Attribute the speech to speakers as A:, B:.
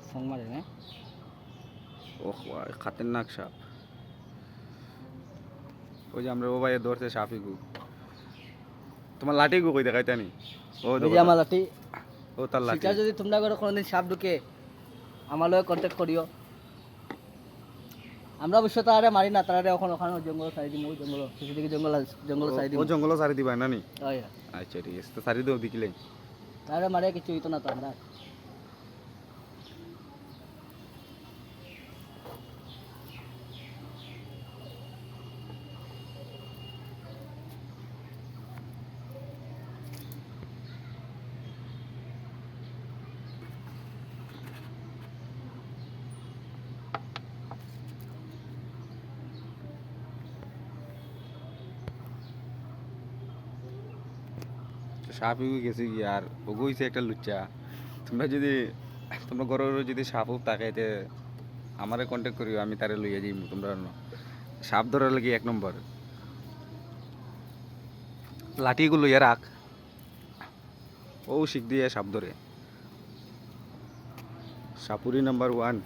A: ফং মারে না
B: ওহ খাতারনাক সাপ। ওই যে আমরা ও ভাই ধরছে সাপই গু। তোমার লাঠি গু কই দেখাইতা নি? ও
A: ওই
B: দেখো
A: যে আমার লাঠি
B: ও তার লাঠি।
A: সেটা যদি তোমরা করে কোনোদিন সাপ ঢুকে আমার লগে কন্ট্যাক্ট করিও। আমরা অবশ্য তারে মারি না, তারে ওখানে ওখানে জঙ্গল সাইড দিই, ওই জঙ্গল সেদিকে জঙ্গল সাইড দিই।
B: ও জঙ্গল সারি দিবা না নি?
A: ওই
B: আচ্ছা ঠিক আছে, তো সারি দাও দেখিলে।
A: তারে মারে কিছু হইতো না তো আমরা।
B: সাপ গেছে কি আর ওগো হইছে একটা লুচ্চা। তোমরা যদি তোমরা ঘরের যদি সাপ তাকাইতে আমারে কন্ট্যাক্ট করিও, আমি তারে লইয়া যাই। তোমরা সাপ ধরার লাগি এক নম্বর লাঠিগুলো লইয়া রাখ। ও শিখ দিয়ে সাপ ধরে। সাপুরি নাম্বার 1।